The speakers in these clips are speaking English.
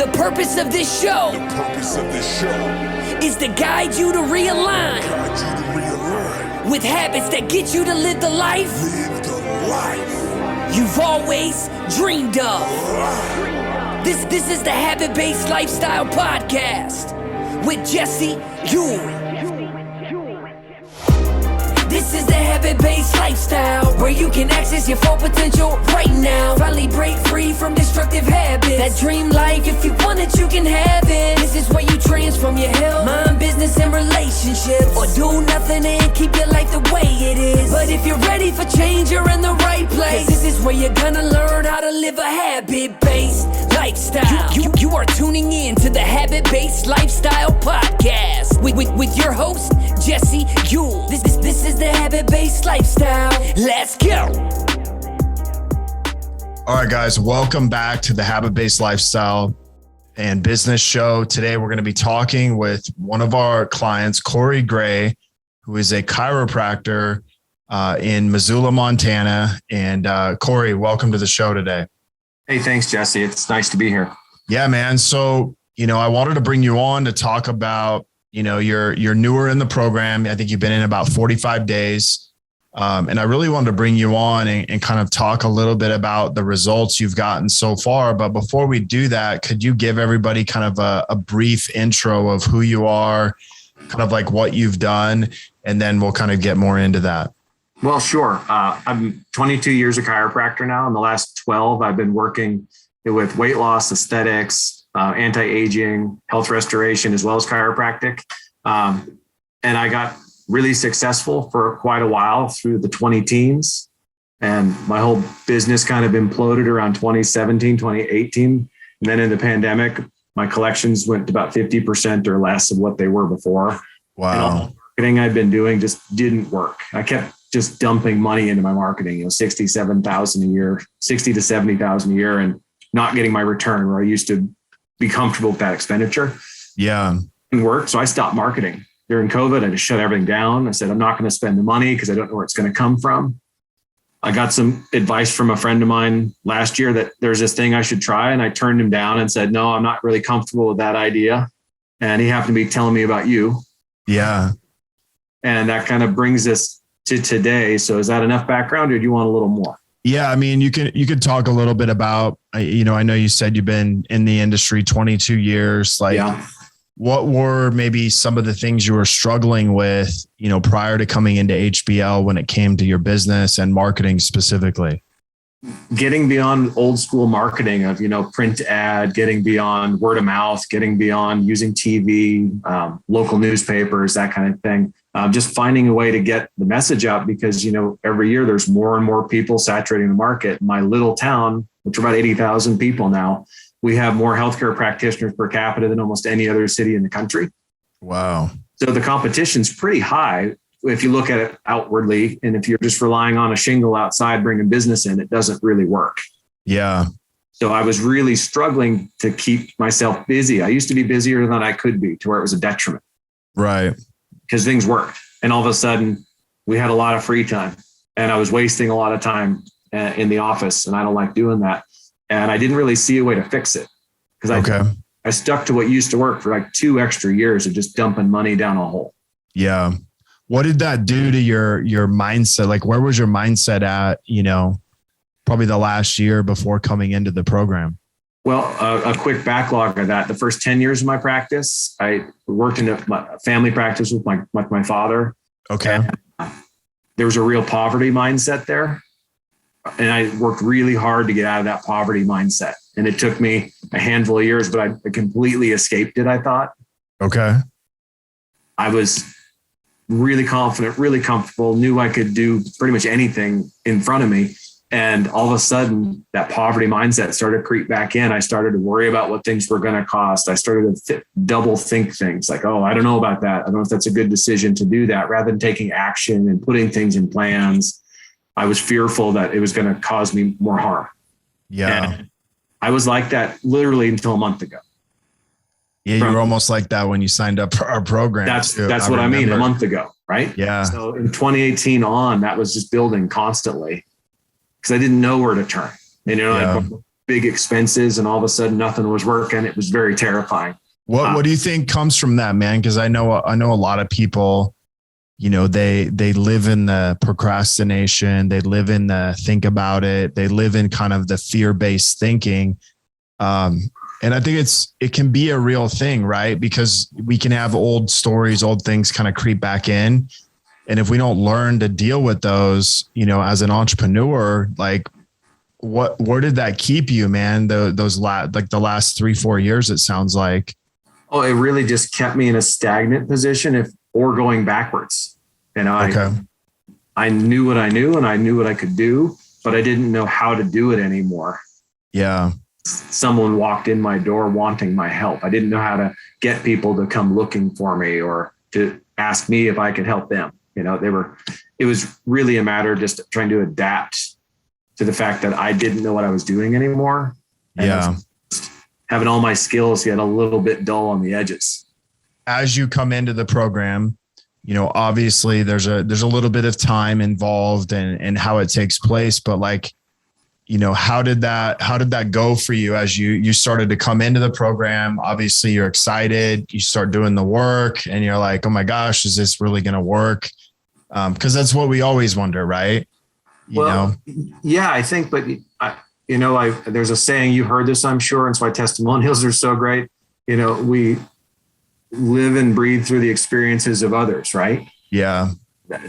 The purpose of this show is to guide you to realign with habits that get you to live the life you've always dreamed of. This is the Habit-Based Lifestyle Podcast with Jesse Ewing. This is the Habit-Based Lifestyle, where you can access your full potential right now. Finally break free from destructive habits. That dream life, if you want it, you can have it. This is where you transform your health, mind, business, and relationships, or do nothing and keep your life the way it is. But if you're ready for change, you're in the right place. This is where you're gonna learn how to live a habit-based lifestyle. You are tuning in to the Habit-Based Lifestyle Podcast with your host, Jesse Ewing. This is the Habit-Based Lifestyle. Let's go. All right, guys, welcome back to the Habit-Based Lifestyle and Business Show. Today, we're going to be talking with one of our clients, Corey Gray, who is a chiropractor in Missoula, Montana. And Corey, welcome to the show today. Hey, thanks, Jesse. It's nice to be here. Yeah, man. So, I wanted to bring you on to talk about, you're newer in the program. I think you've been in about 45 days. And I really wanted to bring you on and kind of talk a little bit about the results you've gotten so far. But before we do that, could you give everybody kind of a brief intro of who you are, kind of like what you've done, and then we'll kind of get more into that. Well, sure. I'm 22 years a chiropractor now. In the last 12, I've been working with weight loss, aesthetics, anti-aging, health restoration, as well as chiropractic. And I got really successful for quite a while through the 20 teens. And my whole business kind of imploded around 2017, 2018. And then in the pandemic, my collections went to about 50% or less of what they were before. Wow. And all the marketing I'd been doing just didn't work. I kept just dumping money into my marketing, 67,000 a year, 60 to 70,000 a year, and not getting my return where I used to be comfortable with that expenditure. Yeah. It didn't work. So I stopped marketing. During COVID, I just shut everything down. I said, I'm not going to spend the money because I don't know where it's going to come from. I got some advice from a friend of mine last year that there's this thing I should try. And I turned him down and said, no, I'm not really comfortable with that idea. And he happened to be telling me about you. Yeah. And that kind of brings us to today. So is that enough background, or do you want a little more? Yeah. I mean, you could talk a little bit about, I know you said you've been in the industry 22 years. What were maybe some of the things you were struggling with, prior to coming into HBL when it came to your business and marketing specifically? Getting beyond old school marketing of, print ad, getting beyond word of mouth, getting beyond using TV, local newspapers, that kind of thing. Just finding a way to get the message out because, every year there's more and more people saturating the market. My little town, which are about 80,000 people now, we have more healthcare practitioners per capita than almost any other city in the country. Wow. So the competition's pretty high if you look at it outwardly. And if you're just relying on a shingle outside, bringing business in, it doesn't really work. Yeah. So I was really struggling to keep myself busy. I used to be busier than I could be to where it was a detriment. Right. Because things worked. And all of a sudden we had a lot of free time and I was wasting a lot of time in the office, and I don't like doing that. And I didn't really see a way to fix it because I stuck to what used to work for like 2 extra years of just dumping money down a hole. Yeah. What did that do to your mindset? Like, where was your mindset at, probably the last year before coming into the program? Well, a quick backlog of that. The first 10 years of my practice, I worked in a family practice with my father. Okay. There was a real poverty mindset there. And I worked really hard to get out of that poverty mindset. And it took me a handful of years, but I completely escaped it, I thought. Okay. I was really confident, really comfortable, knew I could do pretty much anything in front of me. And all of a sudden, that poverty mindset started to creep back in. I started to worry about what things were going to cost. I started to double think things like, oh, I don't know about that. I don't know if that's a good decision to do that, rather than taking action and putting things in plans. I was fearful that it was going to cause me more harm. Yeah. And I was like that literally until a month ago. Yeah. You were almost like that when you signed up for our program. That's what I mean. A month ago. Right. Yeah. So in 2018 on, that was just building constantly because I didn't know where to turn. And, like big expenses, and all of a sudden nothing was working. It was very terrifying. What do you think comes from that, man? Because I know a lot of people, you know, they live in the procrastination, they live in the think about it, they live in kind of the fear-based thinking. And I think it can be a real thing, right? Because we can have old stories, old things kind of creep back in. And if we don't learn to deal with those, you know, as an entrepreneur, like where did that keep you, man? The last 3-4 years, it sounds like. Oh, it really just kept me in a stagnant position or going backwards. You know, I knew what I knew and I knew what I could do, but I didn't know how to do it anymore. Yeah. Someone walked in my door wanting my help. I didn't know how to get people to come looking for me or to ask me if I could help them. You know, it was really a matter of just trying to adapt to the fact that I didn't know what I was doing anymore. And having all my skills get a little bit dull on the edges. As you come into the program, you know, obviously there's a little bit of time involved and how it takes place, but like, you know, how did that go for you as you started to come into the program? Obviously you're excited, you start doing the work and you're like, oh my gosh, is this really going to work? Cause that's what we always wonder, right? You know? Yeah, I think, but there's a saying, you've heard this, I'm sure. And it's why testimonials are so great. You know, we live and breathe through the experiences of others, right? Yeah.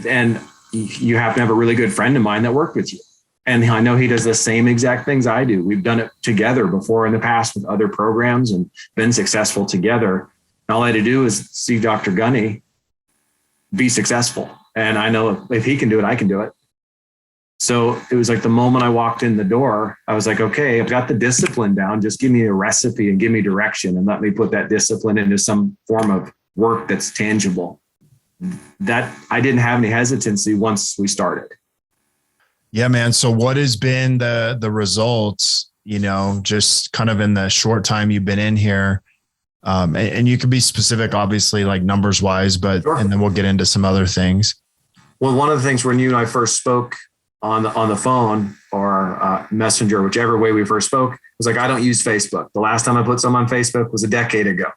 And you happen to have a really good friend of mine that worked with you. And I know he does the same exact things I do. We've done it together before in the past with other programs and been successful together. And all I had to do is see Dr. Gunny be successful. And I know if he can do it, I can do it. So it was like the moment I walked in the door, I was like, okay, I've got the discipline down. Just give me a recipe and give me direction and let me put that discipline into some form of work that's tangible. That I didn't have any hesitancy once we started. Yeah, man. So what has been the results, you know, just kind of in the short time you've been in here? And you can be specific, obviously, like numbers wise, but sure. And then we'll get into some other things. Well, one of the things when you and I first spoke on the phone or messenger, whichever way we first spoke, was like, I don't use Facebook. The last time I put something on Facebook was a decade ago.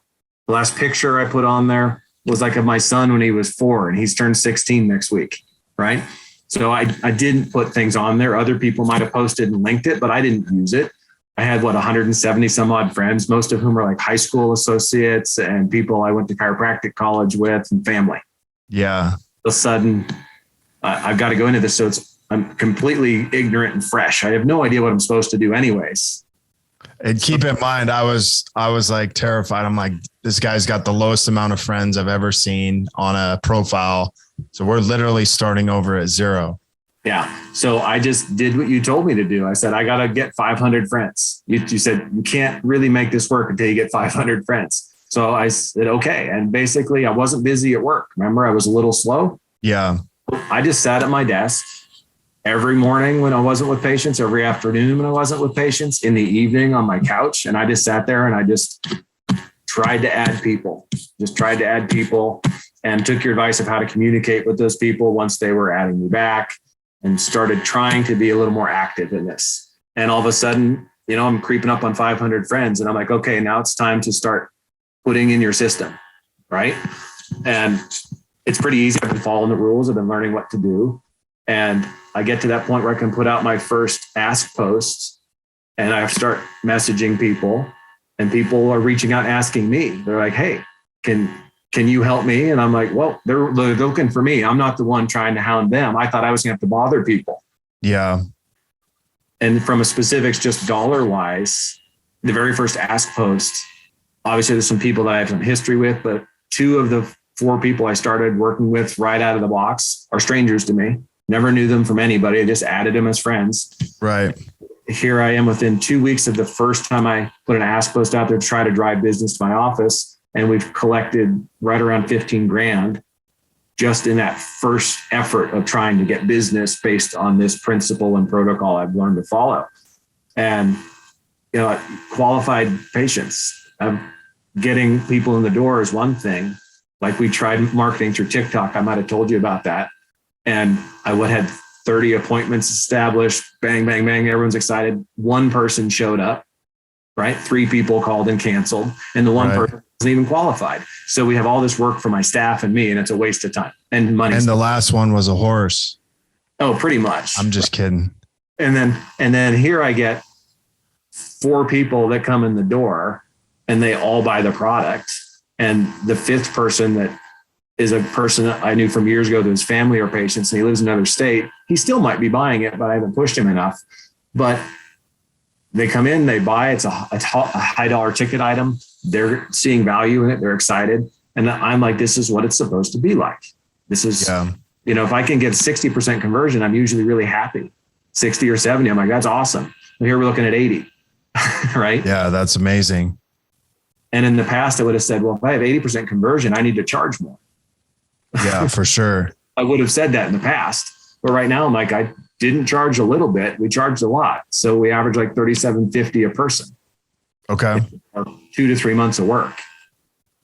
The last picture I put on there was like of my son when he was 4 and he's turned 16 next week. Right. So I didn't put things on there. Other people might have posted and linked it, but I didn't use it. I had 170 some odd friends, most of whom are like high school associates and people I went to chiropractic college with and family. Yeah. All of a sudden, I've got to go into this. So I'm completely ignorant and fresh. I have no idea what I'm supposed to do anyways. And keep in mind, I was like terrified. I'm like, this guy's got the lowest amount of friends I've ever seen on a profile. So we're literally starting over at 0. Yeah. So I just did what you told me to do. I said, I got to get 500 friends. You said, you can't really make this work until you get 500 friends. So I said, okay. And basically I wasn't busy at work. Remember, I was a little slow. Yeah. I just sat at my desk every morning when I wasn't with patients, every afternoon when I wasn't with patients, in the evening on my couch. And I just sat there and I just tried to add people, and took your advice of how to communicate with those people once they were adding me back and started trying to be a little more active in this. And all of a sudden, you know, I'm creeping up on 500 friends and I'm like, okay, now it's time to start putting in your system. Right. And it's pretty easy. I've been following the rules. I've been learning what to do. And I get to that point where I can put out my first ask posts and I start messaging people and people are reaching out and asking me. They're like, hey, can you help me? And I'm like, well, they're looking for me. I'm not the one trying to hound them. I thought I was going to have to bother people. Yeah. And from a specifics, just dollar wise, the very first ask post, obviously there's some people that I have some history with, but 2 of the 4 people I started working with right out of the box are strangers to me. Never knew them from anybody. I just added them as friends. Right. Here I am within 2 weeks of the first time I put an ask post out there to try to drive business to my office. And we've collected right around 15 grand just in that first effort of trying to get business based on this principle and protocol I've learned to follow. And, you know, qualified patients, getting people in the door is one thing. Like we tried marketing through TikTok. I might've told you about that. And I would have 30 appointments established, bang, bang, bang. Everyone's excited. One person showed up, right? 3 people called and canceled, and the one person wasn't even qualified. So we have all this work for my staff and me, and it's a waste of time and money. And the last one was a horse. Oh, pretty much. I'm just kidding. And then here I get 4 people that come in the door and they all buy the product. And the 5th person that is a person that I knew from years ago that his family are patients and he lives in another state. He still might be buying it, but I haven't pushed him enough. But they come in, they buy, it's a high dollar ticket item. They're seeing value in it. They're excited. And I'm like, this is what it's supposed to be like. This is, if I can get 60% conversion, I'm usually really happy. 60 or 70, I'm like, that's awesome. Well, here we're looking at 80, right? Yeah, that's amazing. And in the past, I would have said, well, if I have 80% conversion, I need to charge more. Yeah, for sure. I would have said that in the past. But right now, I'm like, I didn't charge a little bit. We charged a lot. So we average like $37.50 a person. Okay. 2 to 3 months of work.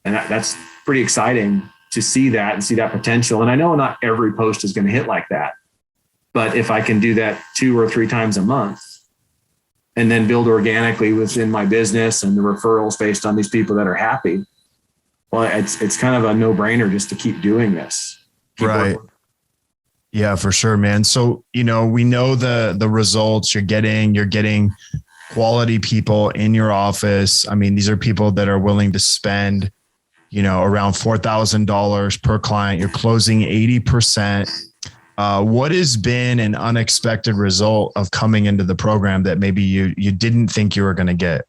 And that's pretty exciting to see that and see that potential. And I know not every post is going to hit like that. But if I can do that 2 or 3 times a month and then build organically within my business and the referrals based on these people that are happy, well, it's kind of a no-brainer just to keep doing this. Right. Yeah, for sure, man. So, we know the results you're getting quality people in your office. I mean, these are people that are willing to spend, around $4,000 per client. You're closing 80%. What has been an unexpected result of coming into the program that maybe you didn't think you were going to get?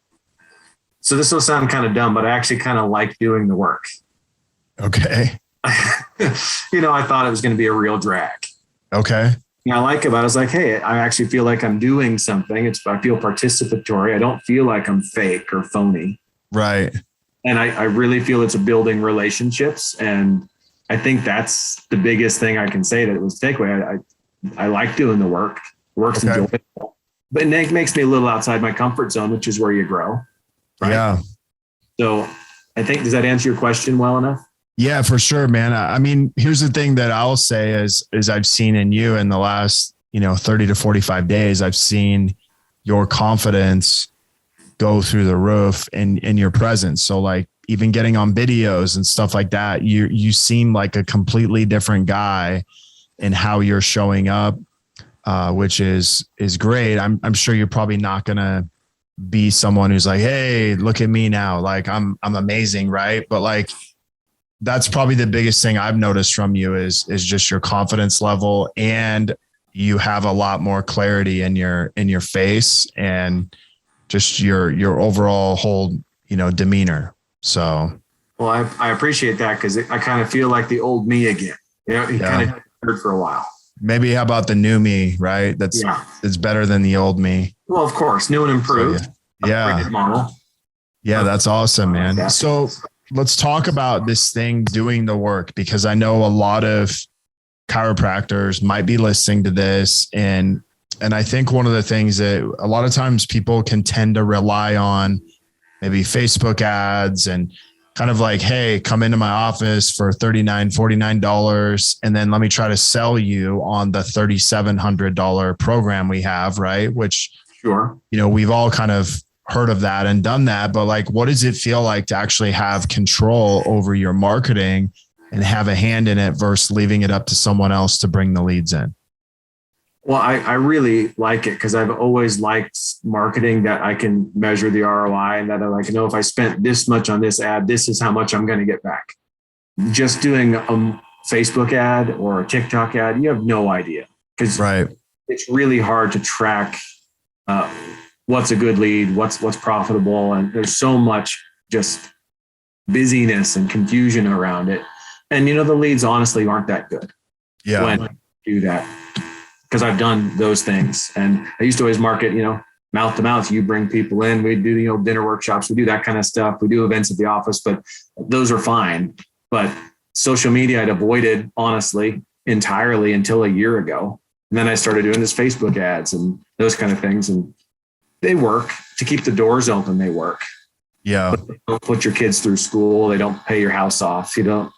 So this will sound kind of dumb, but I actually kind of like doing the work. Okay. I thought it was going to be a real drag. Okay. And I like about it. I was like, hey, I actually feel like I'm doing something. I feel participatory. I don't feel like I'm fake or phony. Right. And I really feel it's a building relationships. And I think that's the biggest thing I can say that it was takeaway. I like doing the work. Work's enjoyable. But it makes me a little outside my comfort zone, which is where you grow. Right? Yeah. So I think, does that answer your question well enough? Yeah, for sure, man. I mean, here's the thing that I'll say is I've seen in you in the last, 30 to 45 days, I've seen your confidence go through the roof in your presence. So like even getting on videos and stuff like that, you seem like a completely different guy in how you're showing up, which is great. I'm sure you're probably not going to be someone who's like, hey, look at me now. Like I'm amazing. Right. But like, that's probably the biggest thing I've noticed from you is just your confidence level, and you have a lot more clarity in your face and just your overall whole, demeanor. So, well, I appreciate that because I kind of feel like the old me again. Kind of heard for a while. Maybe how about the new me, right? That's better than the old me. Well, of course, new and improved. So, yeah. Model. Yeah, that's awesome, man. So let's talk about this thing, doing the work, because I know a lot of chiropractors might be listening to this. And I think one of the things that a lot of times people can tend to rely on maybe Facebook ads and kind of like, hey, come into my office for $39, $49. And then let me try to sell you on the $3,700 program we have. Right. Which, sure, we've all kind of heard of that and done that, but like, what does it feel like to actually have control over your marketing and have a hand in it versus leaving it up to someone else to bring the leads in? Well, I really like it because I've always liked marketing that I can measure the ROI and that I like, if I spent this much on this ad, this is how much I'm going to get back. Just doing a Facebook ad or a TikTok ad, you have no idea because it's really hard to track what's a good lead, what's profitable. And there's so much just busyness and confusion around it. And, the leads honestly aren't that good when I do that, because I've done those things. And I used to always market, mouth to mouth. You bring people in, we do, dinner workshops, we do that kind of stuff. We do events at the office, but those are fine. But social media, I'd avoided honestly entirely until a year ago. And then I started doing this Facebook ads and those kind of things. And they work to keep the doors open. They work. Yeah. But they don't put your kids through school. They don't pay your house off. They don't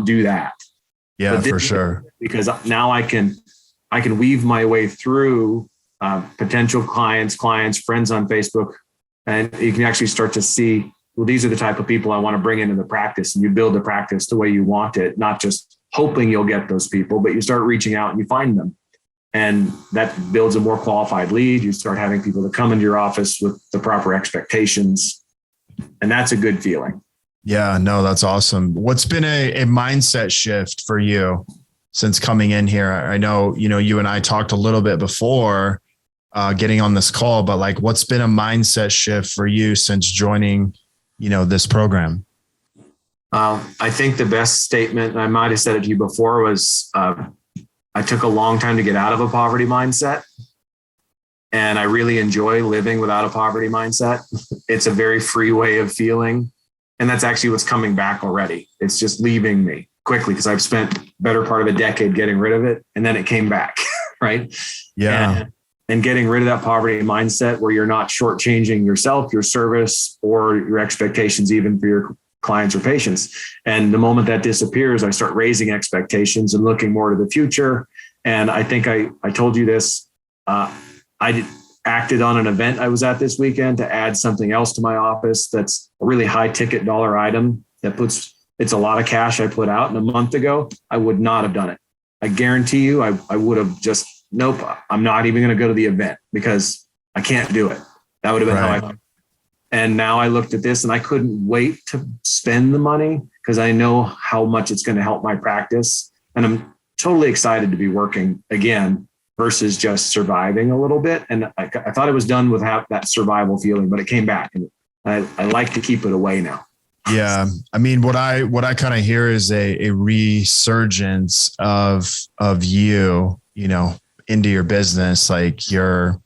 do that. Yeah, for sure. Because now I can I can weave my way through potential clients, friends on Facebook, and you can actually start to see, well, these are the type of people I want to bring into the practice, and you build the practice the way you want it, not just hoping you'll get those people, but you start reaching out and you find them. And that builds a more qualified lead. You start having people that come into your office with the proper expectations. And that's a good feeling. Yeah, no, that's awesome. What's been a mindset shift for you since coming in here? I know, you and I talked a little bit before getting on this call, but like, what's been a mindset shift for you since joining, this program? I think the best statement, and I might have said it to you before, was I took a long time to get out of a poverty mindset. And I really enjoy living without a poverty mindset. It's a very free way of feeling. And that's actually what's coming back already. It's just leaving me quickly because I've spent better part of a decade getting rid of it. And then it came back, right? Yeah. And getting rid of that poverty mindset where you're not shortchanging yourself, your service, or your expectations, even for your clients or patients. And the moment that disappears, I start raising expectations and looking more to the future. And I think I told you this, I acted on an event I was at this weekend to add something else to my office. That's a really high ticket dollar item it's a lot of cash I put out. And a month ago, I would not have done it. I guarantee you, I would have just, nope, I'm not even going to go to the event because I can't do it. That would have been right. how And now I looked at this and I couldn't wait to spend the money because I know how much it's going to help my practice. And I'm totally excited to be working again versus just surviving a little bit. And I thought it was done with that survival feeling, but it came back, and I like to keep it away now. Yeah. I mean, what I kind of hear is a resurgence of you, into your business. Like you're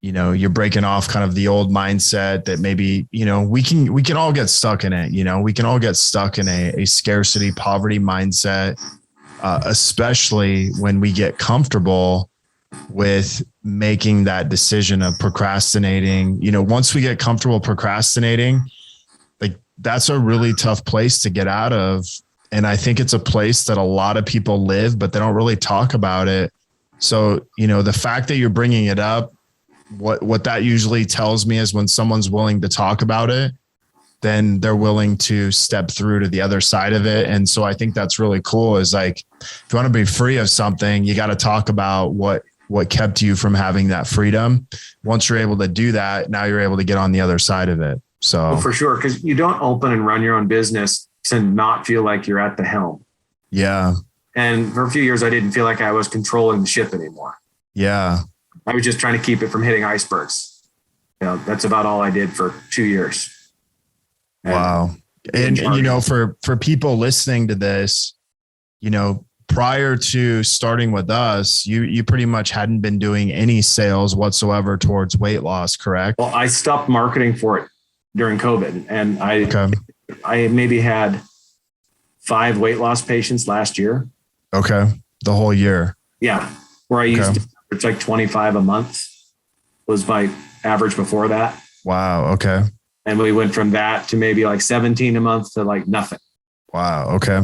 breaking off kind of the old mindset that maybe, we can all get stuck in it. We can all get stuck in a scarcity, poverty mindset, especially when we get comfortable with making that decision of procrastinating. Once we get comfortable procrastinating, like that's a really tough place to get out of. And I think it's a place that a lot of people live, but they don't really talk about it. So, the fact that you're bringing it up, what that usually tells me is when someone's willing to talk about it, then they're willing to step through to the other side of it. And so I think that's really cool, is like, if you want to be free of something, you got to talk about what kept you from having that freedom. Once you're able to do that, now you're able to get on the other side of it. So well, for sure. Cause you don't open and run your own business to not feel like you're at the helm. Yeah. And for a few years, I didn't feel like I was controlling the ship anymore. Yeah. I was just trying to keep it from hitting icebergs. That's about all I did for 2 years. Wow. And for people listening to this, prior to starting with us, you pretty much hadn't been doing any sales whatsoever towards weight loss, correct? Well, I stopped marketing for it during COVID, and I maybe had 5 weight loss patients last year. Okay. The whole year. Yeah. Where I used to, it's like 25 a month was my average before that. Wow. Okay. And we went from that to maybe like 17 a month to like nothing. Wow. Okay.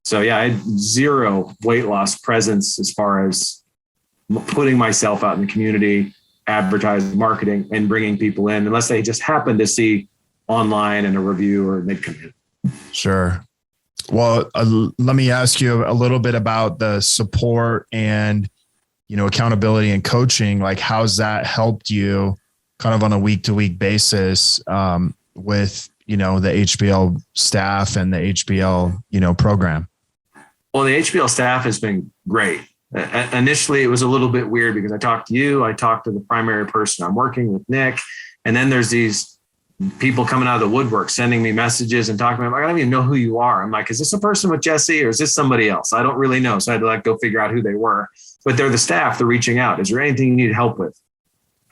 So yeah, I had 0 weight loss presence as far as putting myself out in the community, advertising, marketing, and bringing people in, unless they just happen to see online and a review or they'd come in. Sure. Well, let me ask you a little bit about the support and, accountability and coaching. Like, how's that helped you kind of on a week-to-week basis with, the HBL staff and the HBL, program? Well, the HBL staff has been great. Initially, it was a little bit weird because I talked to you, I talked to the primary person I'm working with, Nick, and then there's these people coming out of the woodwork, sending me messages and talking about, I don't even know who you are. I'm like, is this a person with Jesse or is this somebody else? I don't really know. So I had to go figure out who they were, but they're the staff. They're reaching out. Is there anything you need help with?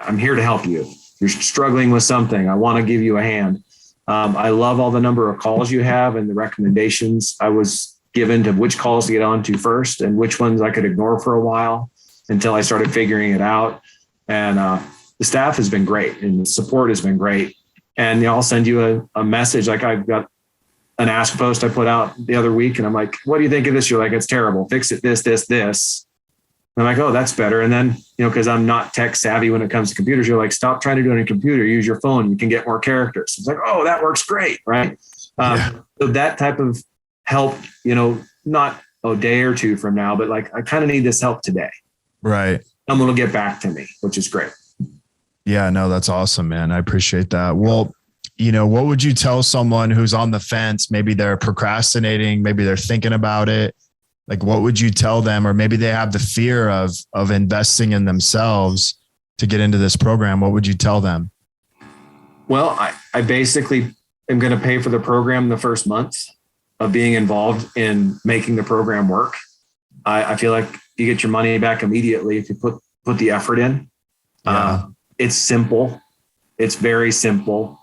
I'm here to help you. If you're struggling with something, I want to give you a hand. I love all the number of calls you have and the recommendations I was given to which calls to get on to first and which ones I could ignore for a while until I started figuring it out. And the staff has been great and the support has been great. And I'll send you a message. Like, I've got an ask post I put out the other week and I'm like, what do you think of this? You're like, it's terrible. Fix it. This. I'm like, oh, that's better. And then, because I'm not tech savvy when it comes to computers, you're like, stop trying to do it on a computer, use your phone. You can get more characters. It's like, oh, that works great. Right. So that type of help, not a day or two from now, but like, I kind of need this help today. Right. Someone will get back to me, which is great. Yeah, no, that's awesome, man. I appreciate that. Well, what would you tell someone who's on the fence? Maybe they're procrastinating, maybe they're thinking about it. Like, what would you tell them? Or maybe they have the fear of investing in themselves to get into this program. What would you tell them? Well, I basically am going to pay for the program the first month of being involved in making the program work. I feel like you get your money back immediately if you put the effort in. Yeah. It's simple. It's very simple.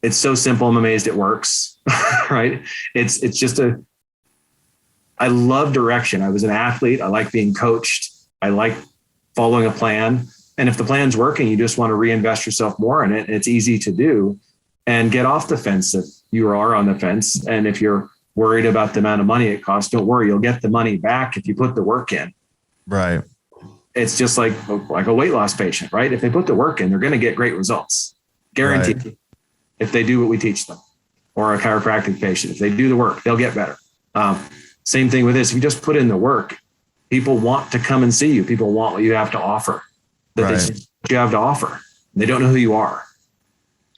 It's so simple. I'm amazed it works. Right. It's just I love direction. I was an athlete. I like being coached. I like following a plan. And if the plan's working, you just want to reinvest yourself more in it. It's easy to do and get off the fence if you are on the fence. And if you're worried about the amount of money it costs, don't worry. You'll get the money back if you put the work in. Right. It's just like a weight loss patient, right? If they put the work in, they're going to get great results. Guaranteed. Right. If they do what we teach them. Or a chiropractic patient, if they do the work, they'll get better. Same thing with this. If you just put in the work, people want to come and see you. People want what you have to offer. That they see what you have to offer. They don't know who you are.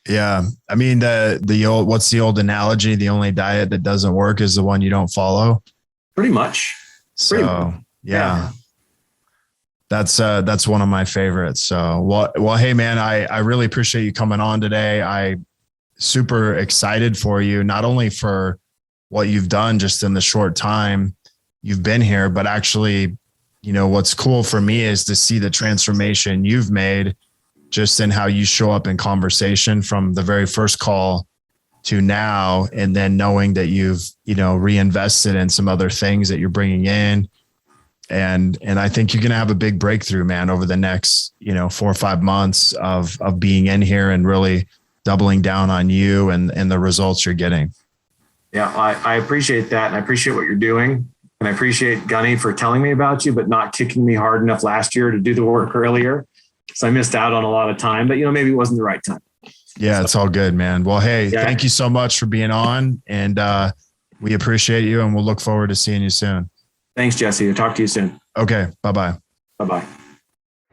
Yeah. I mean, the old, what's the old analogy? The only diet that doesn't work is the one you don't follow. Pretty much. Yeah. That's one of my favorites. So, well, hey man, I really appreciate you coming on today. I super excited for you, not only for what you've done just in the short time you've been here, but actually, what's cool for me is to see the transformation you've made just in how you show up in conversation from the very first call to now. And then knowing that you've, reinvested in some other things that you're bringing in. And I think you're going to have a big breakthrough, man, over the next, 4 or 5 months of being in here and really doubling down on you and the results you're getting. Yeah, I appreciate that. And I appreciate what you're doing. And I appreciate Gunny for telling me about you, but not kicking me hard enough last year to do the work earlier. So I missed out on a lot of time, but maybe it wasn't the right time. Yeah, it's all good, man. Well, hey, thank you so much for being on, and we appreciate you, and we'll look forward to seeing you soon. Thanks, Jesse. I'll talk to you soon. Okay. Bye-bye. Bye-bye.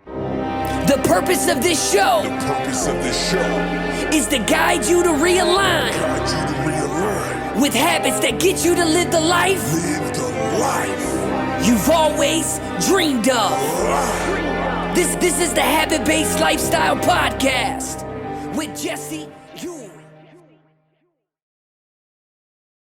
The purpose of this show is to guide you to realign with habits that get you to live the life you've always dreamed of. This is the Habit-Based Lifestyle Podcast with Jesse